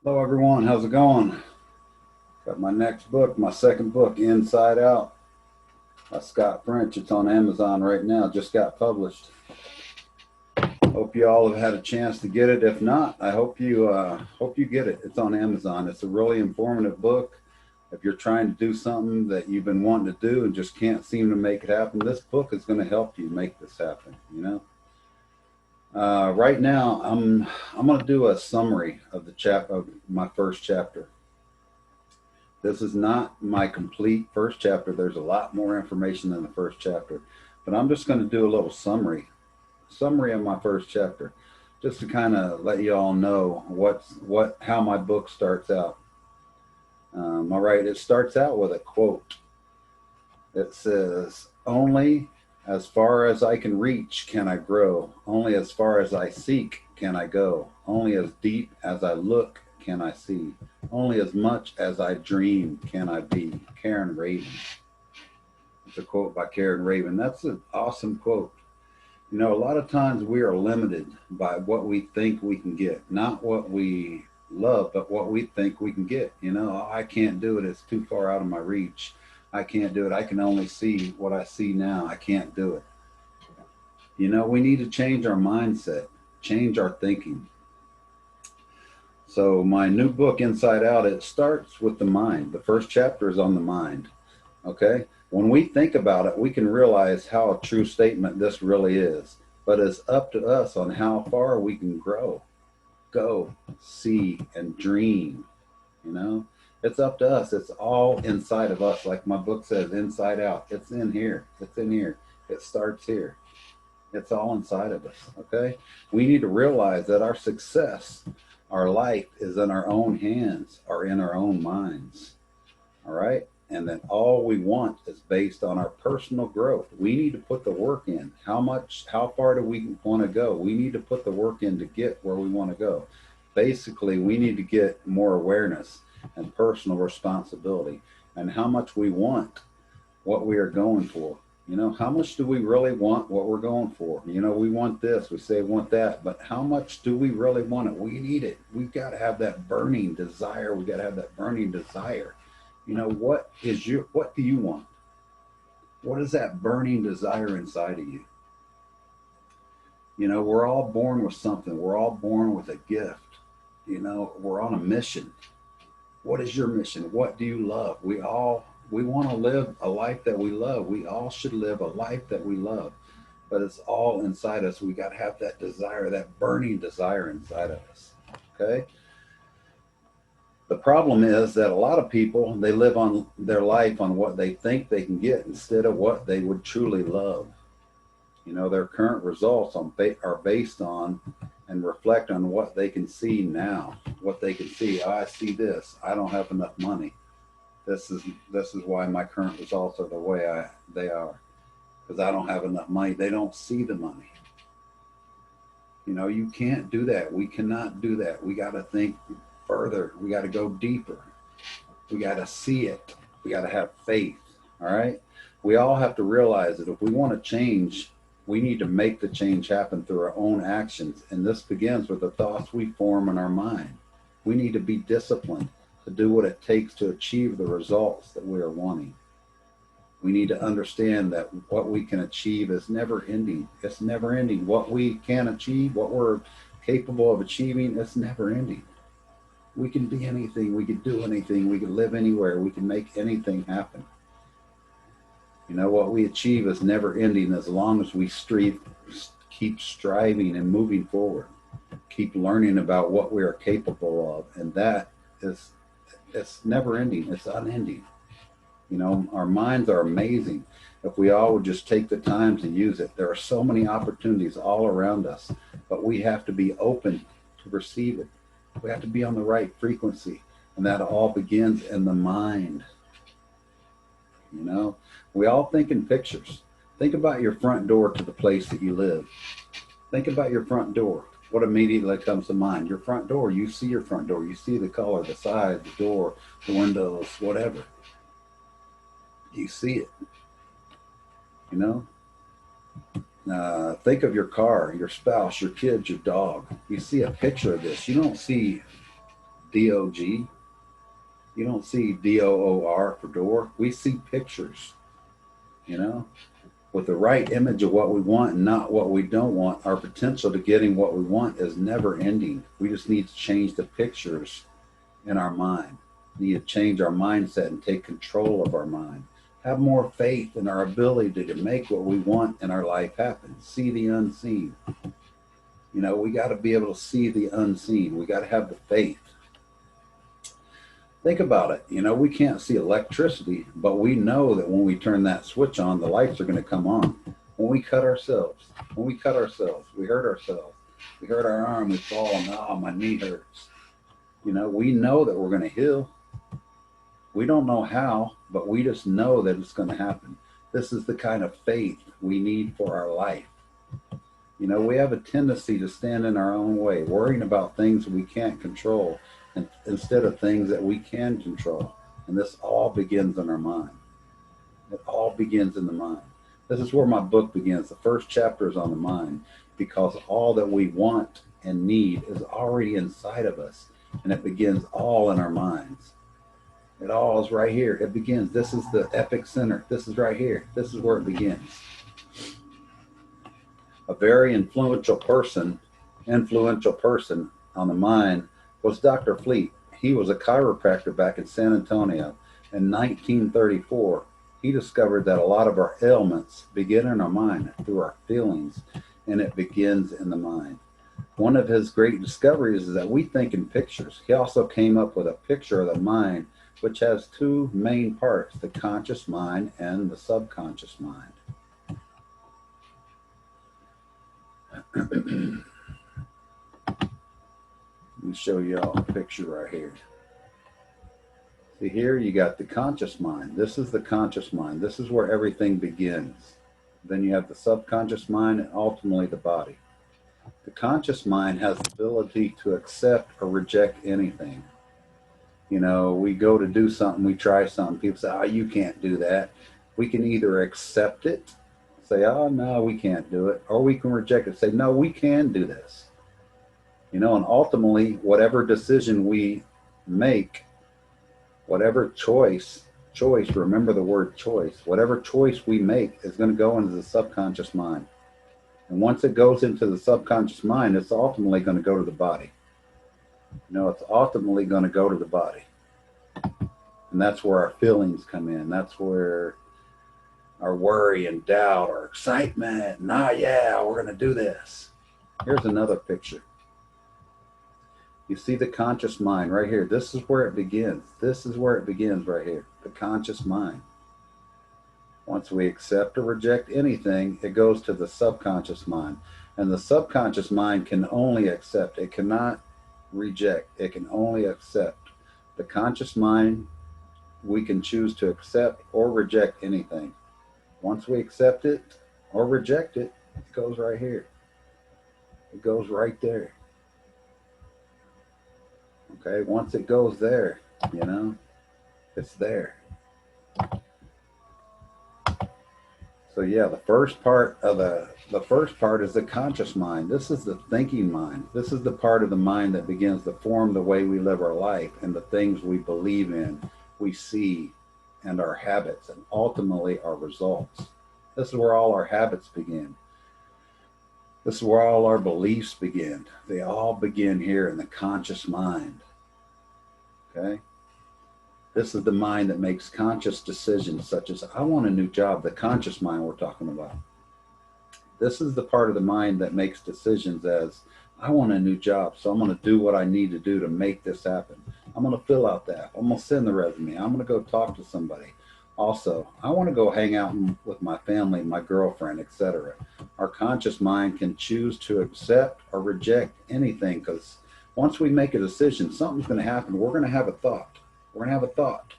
Hello, everyone. How's it going? Got my next book, my second book, Inside Out by Scott French. It's on Amazon right now. Just got published. Hope you all have had a chance to get it. If not, I hope you get it. It's on Amazon. It's a really informative book. If you're trying to do something that you've been wanting to do and just can't seem to make it happen, this book is going to help you make this happen. Right now, I'm going to do a summary of of my first chapter. This is not my complete first chapter. There's a lot more information in the first chapter, but I'm just going to do a little summary of my first chapter, just to kind of let you all know how my book starts out. All right, it starts out with a quote. It says, "Only as far as I can reach can I grow. Only as far as I seek can I go. Only as deep as I look can I see. Only as much as I dream can I be." Karen Raven. It's a quote by Karen Raven. That's an awesome quote. A lot of times we are limited by what we think we can get, not what we love, but what we think we can get. "Oh, I can't do it. It's too far out of my reach. I can't do it. I can only see what I see now. I can't do it." We need to change our mindset, change our thinking. So my new book, Inside Out, it starts with the mind. The first chapter is on the mind. Okay? When we think about it, we can realize how a true statement this really is. But it's up to us on how far we can grow, go, see, and dream. It's up to us. It's all inside of us. Like my book says, inside out. It's in here. It's in here. It starts here. It's all inside of us. Okay? We need to realize that our success, our life is in our own hands or in our own minds. All right? And that all we want is based on our personal growth. We need to put the work in. How far do we want to go? We need to put the work in to get where we want to go. Basically, we need to get more awareness and personal responsibility and how much we want what we are going for. How much do we really want what we're going for? We want this, we say we want that, but how much do we really want it? We need it. We've got to have that burning desire. We've got to have that burning desire. What do you want? What is that burning desire inside of you? We're all born with something. We're all born with a gift. We're on a mission. What is your mission? What do you love? We want to live a life that we love. We all should live a life that we love, but it's all inside us. We got to have that desire, that burning desire inside of us. Okay. The problem is that a lot of people, they live on their life on what they think they can get instead of what they would truly love. Their current results are based on and reflect on what they can see now, what they can see. "Oh, I see this. I don't have enough money. This is why my current results are the way they are, because I don't have enough money." They don't see the money. You can't do that. We cannot do that. We got to think further. We got to go deeper. We got to see it. We got to have faith. All right. We all have to realize that if we want to change, we need to make the change happen through our own actions. And this begins with the thoughts we form in our mind. We need to be disciplined to do what it takes to achieve the results that we are wanting. We need to understand that what we can achieve is never ending. It's never ending. What we can achieve, what we're capable of achieving, it's never ending. We can be anything. We can do anything. We can live anywhere. We can make anything happen. What we achieve is never ending as long as we keep striving and moving forward, keep learning about what we are capable of. And it's never ending. It's unending. Our minds are amazing. If we all would just take the time to use it, there are so many opportunities all around us, but we have to be open to receive it. We have to be on the right frequency, and that all begins in the mind. We all think in pictures. Think about your front door to the place that you live. Think about your front door. What immediately comes to mind? Your front door. You see your front door. You see the color, the size, the door, the windows, whatever. You see it. Think of your car, your spouse, your kids, your dog. You see a picture of this. You don't see D-O-G. You don't see D-O-O-R for door. We see pictures, you know, with the right image of what we want and not what we don't want. Our potential to getting what we want is never ending. We just need to change the pictures in our mind. We need to change our mindset and take control of our mind. Have more faith in our ability to make what we want in our life happen. See the unseen. You know, we got to be able to see the unseen. We got to have the faith. Think about it. You know, we can't see electricity, but we know that when we turn that switch on, the lights are going to come on. When we cut ourselves, we hurt ourselves. We hurt our arm, we fall, and oh, my knee hurts. You know, we know that we're going to heal. We don't know how, but we just know that it's going to happen. This is the kind of faith we need for our life. You know, we have a tendency to stand in our own way, worrying about things we can't control instead of things that we can control. And this all begins in our mind. It all begins in the mind. This is where my book begins. The first chapter is on the mind, because all that we want and need is already inside of us. And it begins all in our minds. It all is right here. It begins. This is the epic center. This is right here. This is where it begins. A very influential person on the mind was Dr. Fleet. He was a chiropractor back in San Antonio. In 1934, he discovered that a lot of our ailments begin in our mind through our feelings, and it begins in the mind. One of his great discoveries is that we think in pictures. He also came up with a picture of the mind, which has two main parts, the conscious mind and the subconscious mind. Let me show you all a picture right here. See here, you got the conscious mind. This is the conscious mind. This is where everything begins. Then you have the subconscious mind and ultimately the body. The conscious mind has the ability to accept or reject anything. You know, we go to do something, we try something, people say, oh, you can't do that. We can either accept it, say, oh, no, we can't do it, or we can reject it, say, no, we can do this. You know, and ultimately, whatever decision we make, whatever choice, remember the word choice, whatever choice we make is going to go into the subconscious mind. And once it goes into the subconscious mind, it's ultimately going to go to the body. You know, it's ultimately going to go to the body. And that's where our feelings come in. That's where our worry and doubt, our excitement, yeah, we're going to do this. Here's another picture. You see the conscious mind right here. This is where it begins. This is where it begins right here, the conscious mind. Once we accept or reject anything, it goes to the subconscious mind. And the subconscious mind can only accept. It cannot reject. It can only accept. The conscious mind, we can choose to accept or reject anything. Once we accept it or reject it, it goes right here. It goes right there. Okay, once it goes there, you know, it's there. So yeah, the first part is the conscious mind. This is the thinking mind. This is the part of the mind that begins to form the way we live our life and the things we believe in, we see, and our habits, and ultimately our results. This is where all our habits begin. This is where all our beliefs begin. They all begin here in the conscious mind. Okay? This is the mind that makes conscious decisions such as, I want a new job, the conscious mind we're talking about. This is the part of the mind that makes decisions as, I want a new job, so I'm going to do what I need to do to make this happen. I'm going to fill out that. I'm going to send the resume. I'm going to go talk to somebody. Also, I want to go hang out with my family, my girlfriend, etc. Our conscious mind can choose to accept or reject anything, because once we make a decision, something's going to happen. We're going to have a thought. We're going to have a thought.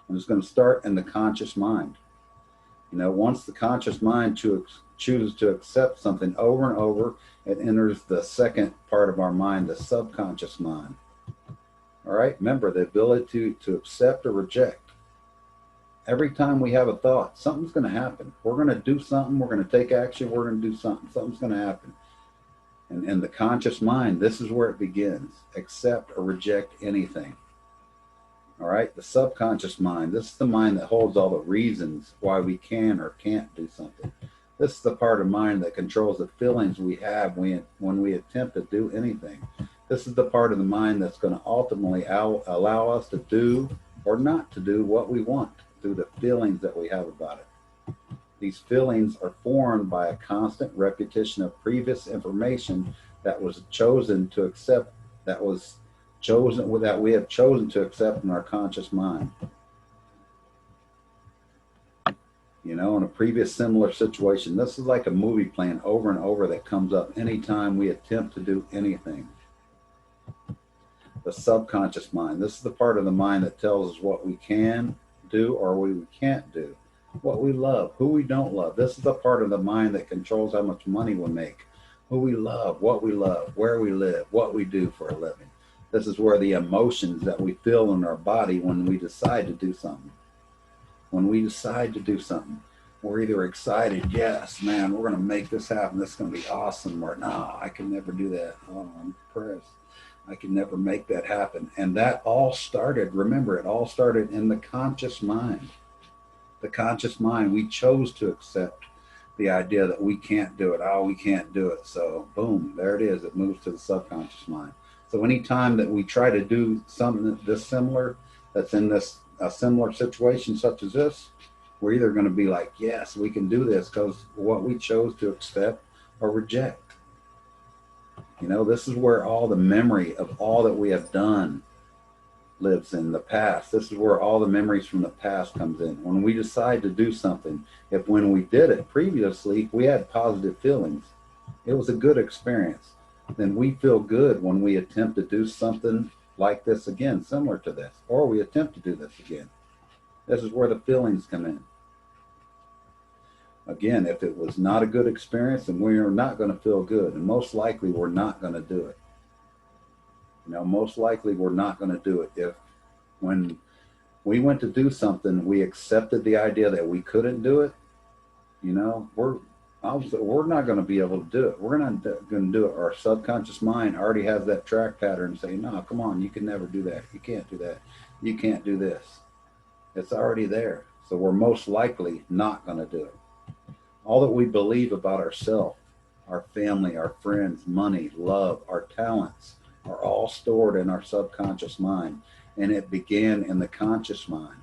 And it's going to start in the conscious mind. You know, once the conscious mind chooses to accept something over and over, it enters the second part of our mind, the subconscious mind. All right, remember the ability to accept or reject. Every time we have a thought, something's going to happen. We're going to do something. We're going to take action. We're going to do something. Something's going to happen. And in the conscious mind, this is where it begins. Accept or reject anything. All right. The subconscious mind, this is the mind that holds all the reasons why we can or can't do something. This is the part of mind that controls the feelings we have when we attempt to do anything. This is the part of the mind that's going to ultimately allow us to do or not to do what we want through the feelings that we have about it. These feelings are formed by a constant repetition of previous information that was chosen to accept, that we have chosen to accept in our conscious mind. You know, in a previous similar situation, this is like a movie playing over and over that comes up anytime we attempt to do anything. The subconscious mind, this is the part of the mind that tells us what we can do or what we can't do, what we love, who we don't love. This is the part of the mind that controls how much money we make, who we love, where we live, what we do for a living. This is where the emotions that we feel in our body when we decide to do something. When we decide to do something, we're either excited, yes, man, we're going to make this happen, this is going to be awesome, or no, I can never do that, oh, I'm depressed, I can never make that happen. And that all started, remember, it all started in the conscious mind. The conscious mind, we chose to accept the idea that we can't do it, oh, we can't do it, so boom, there it is, it moves to the subconscious mind. So anytime that we try to do something this similar, that's in this a similar situation such as this, we're either going to be like, yes, we can do this because what we chose to accept or reject. You know, this is where all the memory of all that we have done lives in the past. This is where all the memories from the past comes in. When we decide to do something, if when we did it previously, we had positive feelings, it was a good experience, then we feel good when we attempt to do something like this again, similar to this, or we attempt to do this again. This is where the feelings come in. Again, if it was not a good experience, then we are not going to feel good, and most likely we're not going to do it. You know, most likely we're not going to do it. If when we went to do something, we accepted the idea that we couldn't do it, you know, we're not going to be able to do it. We're not going to do it. Our subconscious mind already has that track pattern saying, no, come on, you can never do that. You can't do that. You can't do this. It's already there. So we're most likely not going to do it. All that we believe about ourselves, our family, our friends, money, love, our talents are all stored in our subconscious mind. And it began in the conscious mind.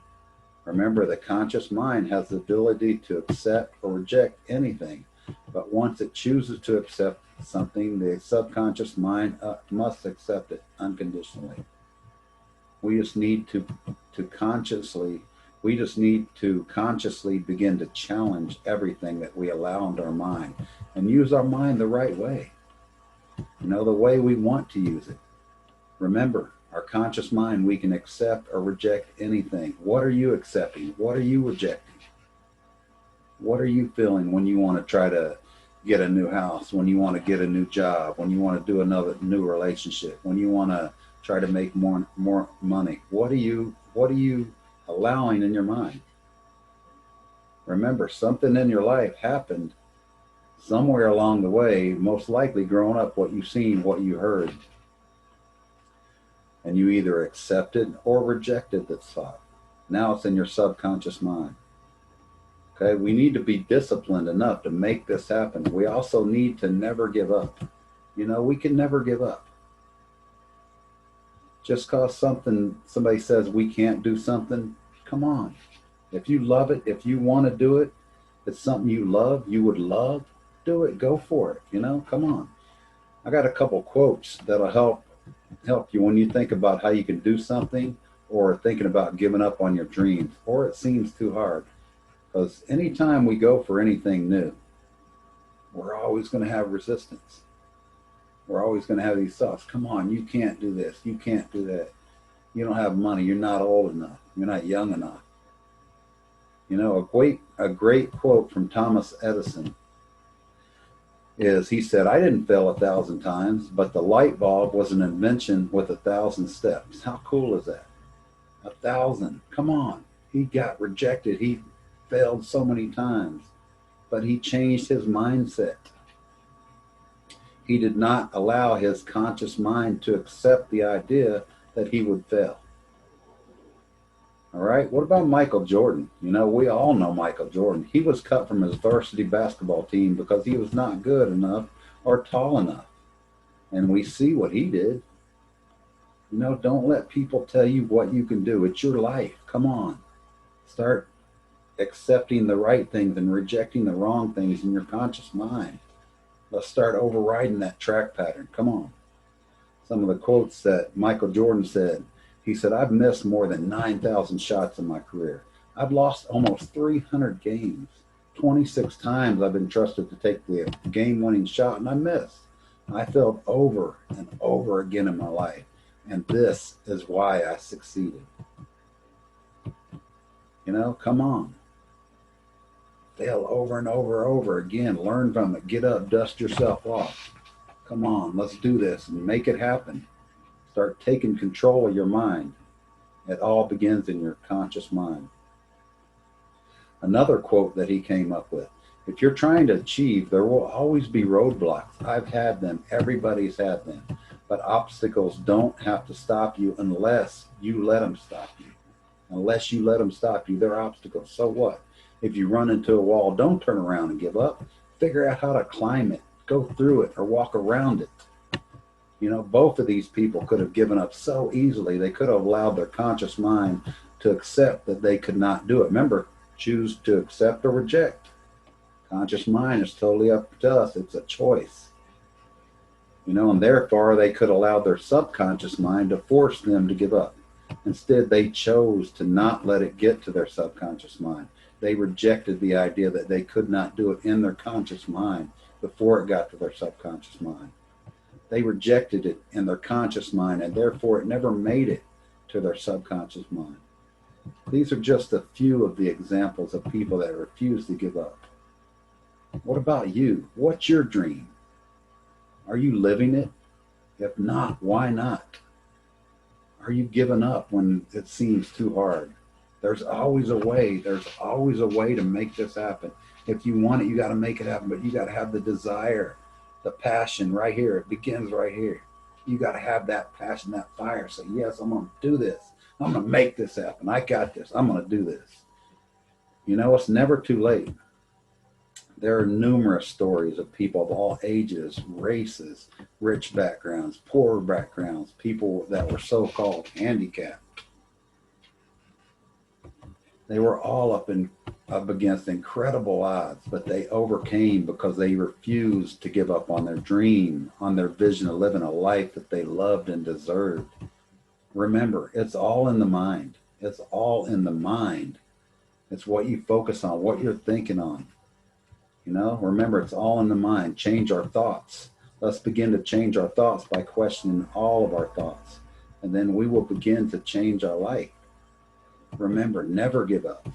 Remember, the conscious mind has the ability to accept or reject anything. But once it chooses to accept something, the subconscious mind must accept it unconditionally. We just need to consciously begin to challenge everything that we allow into our mind and use our mind the right way. You know, the way we want to use it. Remember, our conscious mind, we can accept or reject anything. What are you accepting? What are you rejecting? What are you feeling when you want to try to get a new house, when you want to get a new job, when you want to do another new relationship, when you want to try to make more money? What are you allowing in your mind? Remember, something in your life happened somewhere along the way, most likely growing up, what you've seen, what you heard. And you either accepted or rejected this thought. Now it's in your subconscious mind. Okay, we need to be disciplined enough to make this happen. We also need to never give up. You know, we can never give up. Just because somebody says we can't do something, come on. If you love it, if you want to do it, it's something you love, you would love, do it, go for it, you know, come on. I got a couple quotes that'll help you when you think about how you can do something, or thinking about giving up on your dreams, or it seems too hard. Because anytime we go for anything new, we're always going to have resistance. We're always going to have these thoughts. Come on, you can't do this. You can't do that. You don't have money. You're not old enough. You're not young enough. You know, a great quote from Thomas Edison is, he said, I didn't fail 1,000 times, but the light bulb was an invention with 1,000 steps. How cool is that? 1,000. Come on. He got rejected. He failed so many times, but he changed his mindset. He did not allow his conscious mind to accept the idea that he would fail. All right. What about Michael Jordan? You know, we all know Michael Jordan. He was cut from his varsity basketball team because he was not good enough or tall enough. And we see what he did. You know, don't let people tell you what you can do. It's your life. Come on. Start accepting the right things and rejecting the wrong things in your conscious mind. Let's start overriding that track pattern. Come on. Some of the quotes that Michael Jordan said. He said, I've missed more than 9,000 shots in my career. I've lost almost 300 games. 26 times I've been trusted to take the game-winning shot, and I missed. I failed over and over again in my life, and this is why I succeeded. You know, come on. Fail over and over and over again. Learn from it. Get up, dust yourself off. Come on, let's do this and make it happen. Start taking control of your mind. It all begins in your conscious mind. Another quote that he came up with, if you're trying to achieve, there will always be roadblocks. I've had them. Everybody's had them. But obstacles don't have to stop you unless you let them stop you. Unless you let them stop you, they're obstacles. So what? If you run into a wall, don't turn around and give up. Figure out how to climb it, go through it, or walk around it. You know, both of these people could have given up so easily. They could have allowed their conscious mind to accept that they could not do it. Remember, choose to accept or reject. Conscious mind is totally up to us. It's a choice. You know, and therefore they could allow their subconscious mind to force them to give up. Instead, they chose to not let it get to their subconscious mind. They rejected the idea that they could not do it in their conscious mind before it got to their subconscious mind. They rejected it in their conscious mind, and therefore it never made it to their subconscious mind. These are just a few of the examples of people that refuse to give up. What about you? What's your dream? Are you living it? If not, why not? Are you giving up when it seems too hard? There's always a way. There's always a way to make this happen. If you want it, you got to make it happen, but you got to have the desire, the passion right here. It begins right here. You got to have that passion, that fire. Say, yes, I'm going to do this. I'm going to make this happen. I got this. I'm going to do this. You know, it's never too late. There are numerous stories of people of all ages, races, rich backgrounds, poor backgrounds, people that were so-called handicapped. They were all up against incredible odds, but they overcame because they refused to give up on their dream, on their vision of living a life that they loved and deserved. Remember, it's all in the mind. It's all in the mind. It's what you focus on, what you're thinking on. You know, remember, it's all in the mind. Change our thoughts. Let's begin to change our thoughts by questioning all of our thoughts. And then we will begin to change our life. Remember, never give up.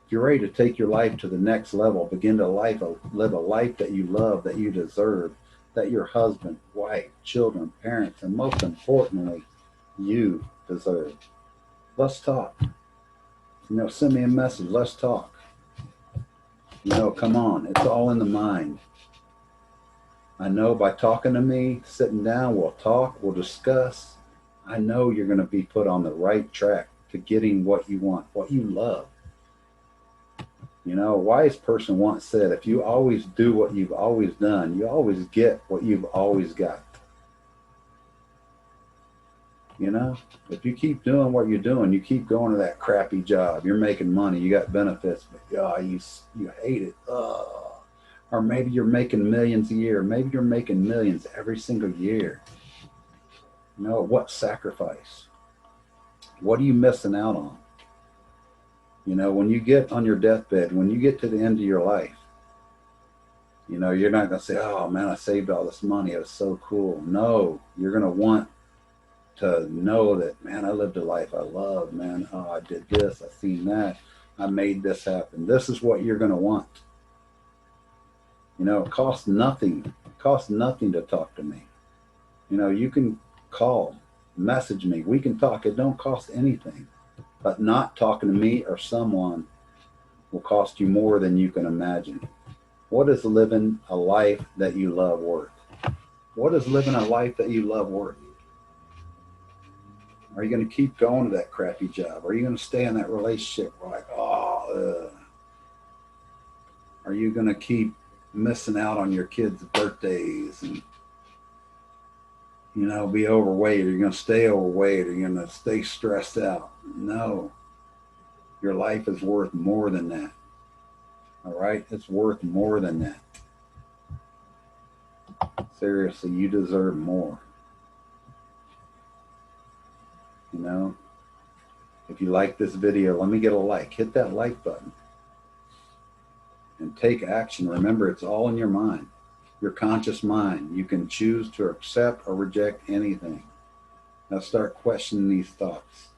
If you're ready to take your life to the next level, begin to live a life that you love, that you deserve, that your husband, wife, children, parents, and most importantly, you deserve. Let's talk. You know, send me a message. Let's talk. You know, come on. It's all in the mind. I know by talking to me, sitting down, we'll talk, we'll discuss. I know you're going to be put on the right track to getting what you want, what you love. You know, a wise person once said, if you always do what you've always done, you always get what you've always got. You know, if you keep doing what you're doing, you keep going to that crappy job, you're making money, you got benefits, but you hate it. Or maybe you're making millions a year. Maybe you're making millions every single year. You know, what sacrifice? What are you missing out on? You know, when you get on your deathbed, when you get to the end of your life, you know, you're not going to say, oh man, I saved all this money. It was so cool. No, you're going to want to know that, man, I lived a life I love, man. Oh, I did this. I seen that. I made this happen. This is what you're going to want. You know, it costs nothing. It costs nothing to talk to me. You know, you can call, message me. We can talk. It don't cost anything. But not talking to me or someone will cost you more than you can imagine. What is living a life that you love worth? What is living a life that you love worth? Are you going to keep going to that crappy job? Are you going to stay in that relationship where like, oh, are you going to keep missing out on your kids' birthdays and, be overweight? Are you going to stay overweight? Are you going to stay stressed out? No. Your life is worth more than that. All right? It's worth more than that. Seriously, you deserve more. If you like this video, let me get a like. Hit that like button and take action. Remember, it's all in your mind, your conscious mind. You can choose to accept or reject anything. Let's start questioning these thoughts.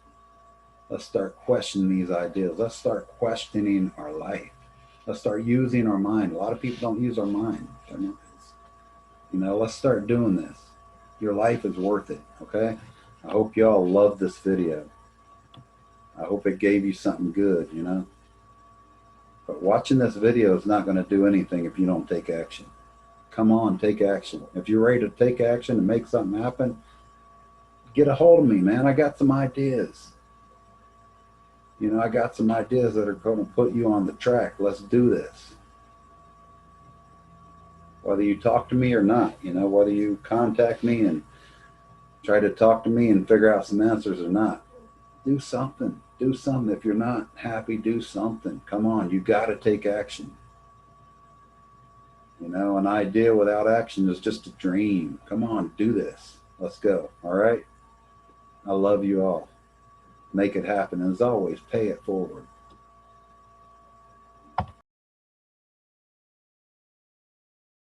Let's start questioning these ideas. Let's start questioning our life. Let's start using our mind. A lot of people don't use our mind. Let's start doing this. Your life is worth it, okay? I hope y'all love this video. I hope it gave you something good, But watching this video is not going to do anything if you don't take action. Come on, take action. If you're ready to take action and make something happen, get a hold of me, man. I got some ideas. I got some ideas that are going to put you on the track. Let's do this. Whether you talk to me or not, whether you contact me and try to talk to me and figure out some answers or not, do something. Do something. If you're not happy, do something. Come on, you got to take action. An idea without action is just a dream. Come on, do this. Let's go. All right? I love you all. Make it happen. As always, pay it forward.